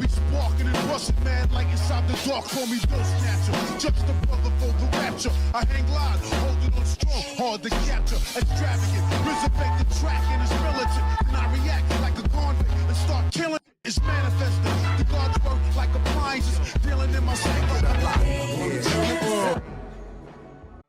be sparking and rushing mad like inside the dark. Call me Bill Snatcher, just the brother for the rapture. I hang live, holding on strong, hard to capture. Extravagant, resurrect the track and it's militant. And I react like a convict and start killing. It's manifested. The gods work like appliances, dealing in my psyche.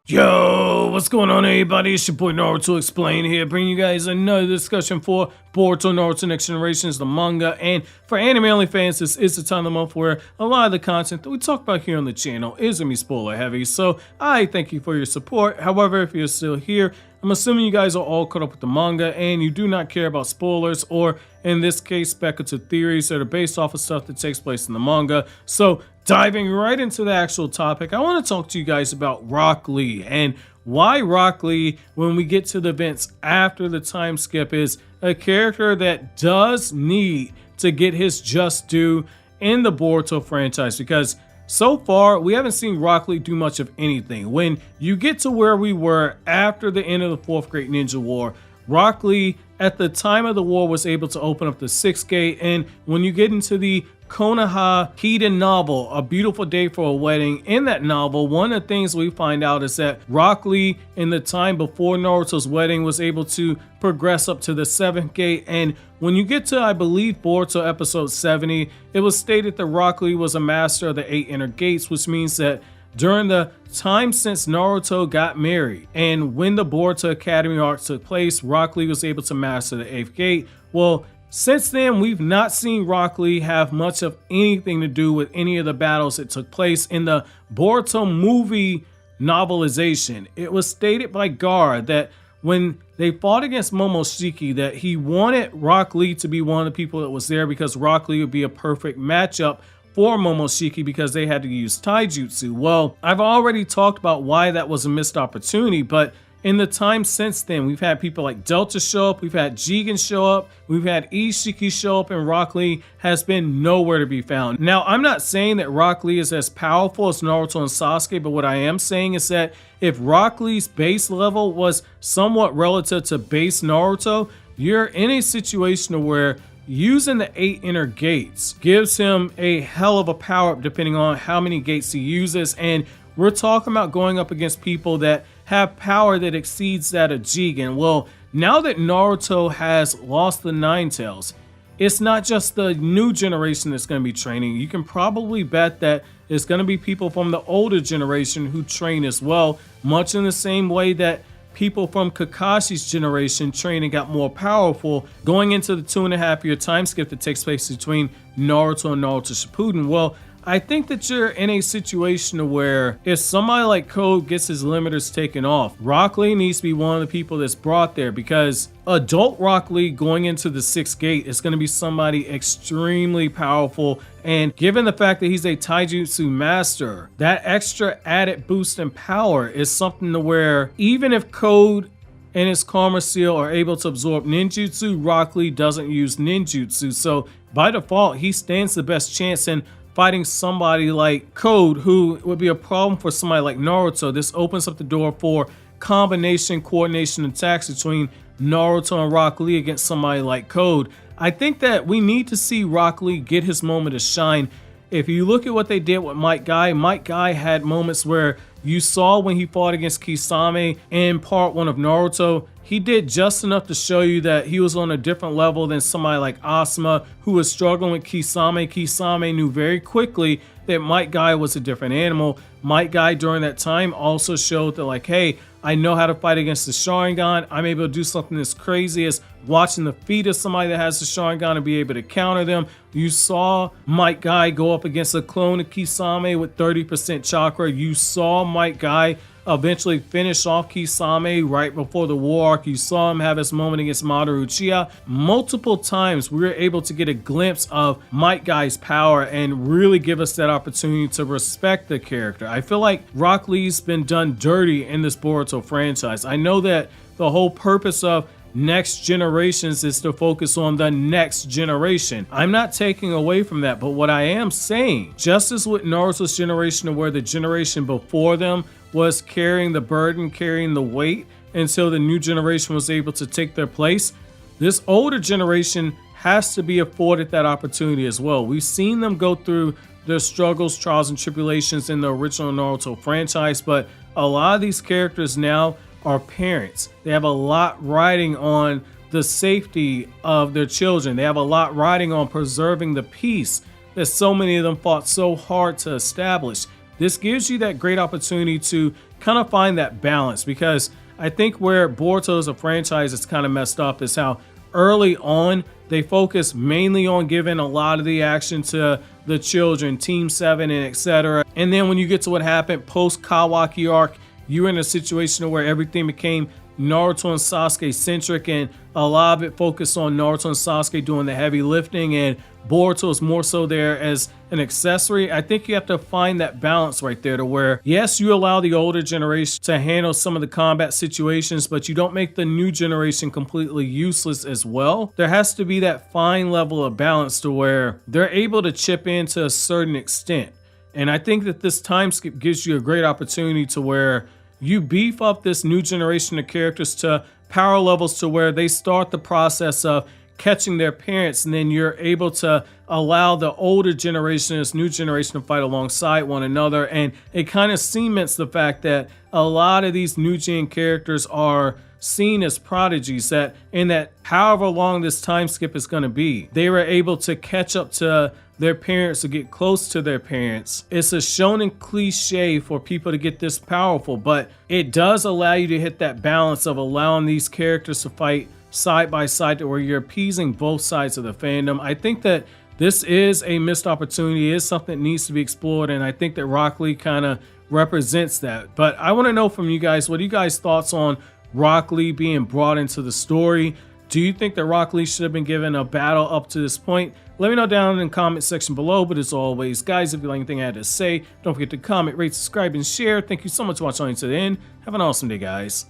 Yo, what's going on everybody? It's your boy Naruto Explain here, bringing you guys another discussion for Boruto Naruto Next Generations, the manga. And for anime only fans, this is the time of the month where a lot of the content that we talk about here on the channel is gonna be spoiler heavy. So I thank you for your support. However, if you're still here, I'm assuming you guys are all caught up with the manga and you do not care about spoilers, or in this case, speculative theories that are based off of stuff that takes place in the manga. So diving right into the actual topic, I want to talk to you guys about Rock Lee and why Rock Lee, when we get to the events after the time skip, is a character that does need to get his just due in the Boruto franchise, because so far, we haven't seen Rock Lee do much of anything. When you get to where we were after the end of the Fourth Great Ninja War, Rock Lee, at the time of the war, was able to open up the Sixth Gate, and when you get into the Konoha Hiden novel, A Beautiful Day for a Wedding, in that novel, one of the things we find out is that Rock Lee, in the time before Naruto's wedding, was able to progress up to the Seventh Gate. And when you get to, I believe, Boruto episode 70, it was stated that Rock Lee was a master of the 8 inner gates, which means that during the time since Naruto got married and when the Boruto Academy arc took place, Rock Lee was able to master the 8th gate. Well, since then, we've not seen Rock Lee have much of anything to do with any of the battles that took place in the Boruto movie novelization. It was stated by Gar that when they fought against Momoshiki, that he wanted Rock Lee to be one of the people that was there because Rock Lee would be a perfect matchup for Momoshiki because they had to use taijutsu. Well, I've already talked about why that was a missed opportunity, but in the time since then, we've had people like Delta show up, we've had Jigen show up, we've had Isshiki show up, and Rock Lee has been nowhere to be found. Now, I'm not saying that Rock Lee is as powerful as Naruto and Sasuke, but what I am saying is that if Rock Lee's base level was somewhat relative to base Naruto, you're in a situation where using the 8 inner gates gives him a hell of a power up depending on how many gates he uses. And we're talking about going up against people that have power that exceeds that of Jigen. Well, now that Naruto has lost the Nine Tails, it's not just the new generation that's going to be training. You can probably bet that it's going to be people from the older generation who train as well, much in the same way that people from Kakashi's generation trained and got more powerful going into the 2.5 year time skip that takes place between Naruto and Naruto Shippuden. Well, I think that you're in a situation where if somebody like Code gets his limiters taken off, Rock Lee needs to be one of the people that's brought there, because adult Rock Lee going into the 6th gate is going to be somebody extremely powerful. And given the fact that he's a taijutsu master, that extra added boost in power is something to where even if Code and his Karma Seal are able to absorb ninjutsu, Rock Lee doesn't use ninjutsu. So by default, he stands the best chance in fighting somebody like Code, who would be a problem for somebody like Naruto. This opens up the door for combination, coordination attacks between Naruto and Rock Lee against somebody like Code. I think that we need to see Rock Lee get his moment to shine. If you look at what they did with Might Gai had moments where you saw when he fought against Kisame in part 1 of Naruto, he did just enough to show you that he was on a different level than somebody like Asuma, who was struggling with Kisame. Kisame knew very quickly that Might Gai was a different animal. Might Gai during that time also showed that, like, hey, I know how to fight against the Sharingan. I'm able to do something as crazy as watching the feet of somebody that has the Sharingan and be able to counter them. You saw Might Gai go up against a clone of Kisame with 30% chakra. You saw Might Gai eventually finish off Kisame right before the war arc. You saw him have his moment against Madara Uchiha. Multiple times we were able to get a glimpse of Might Gai's power and really give us that opportunity to respect the character. I feel like Rock Lee's been done dirty in this Boruto franchise. I know that the whole purpose of Next Generations is to focus on the next generation. I'm not taking away from that, but what I am saying, just as with Naruto's generation, where the generation before them was carrying the burden, carrying the weight until the new generation was able to take their place, this older generation has to be afforded that opportunity as well. We've seen them go through their struggles, trials, and tribulations in the original Naruto franchise, but a lot of these characters now are parents. They have a lot riding on the safety of their children. They have a lot riding on preserving the peace that so many of them fought so hard to establish. This gives you that great opportunity to kind of find that balance, because I think where Boruto as a franchise is kind of messed up is how early on they focus mainly on giving a lot of the action to the children, Team 7 and etc. And then when you get to what happened post Kawaki arc, you're in a situation where everything became Naruto and Sasuke centric, and a lot of it focused on Naruto and Sasuke doing the heavy lifting, and Boruto is more so there as an accessory. I think you have to find that balance right there to where, yes, you allow the older generation to handle some of the combat situations, but you don't make the new generation completely useless as well. There has to be that fine level of balance to where they're able to chip in to a certain extent. And I think that this time skip gives you a great opportunity to where you beef up this new generation of characters to power levels to where they start the process of catching their parents, and then you're able to allow the older generation and this new generation to fight alongside one another. And it kind of cements the fact that a lot of these new gen characters are seen as prodigies, that in that however long this time skip is going to be, they were able to catch up to their parents, to get close to their parents. It's a shonen cliche for people to get this powerful, but it does allow you to hit that balance of allowing these characters to fight side by side to where you're appeasing both sides of the fandom. I think that this is a missed opportunity. It is something that needs to be explored, and I think that Rock Lee kind of represents that. But I want to know from you guys, what are you guys' thoughts on Rock Lee being brought into the story? Do you think that Rock Lee should have been given a battle up to this point? Let me know down in the comment section below. But as always, guys, if you like anything I had to say, don't forget to comment, rate, subscribe, and share. Thank you so much for watching to the end. Have an awesome day, guys.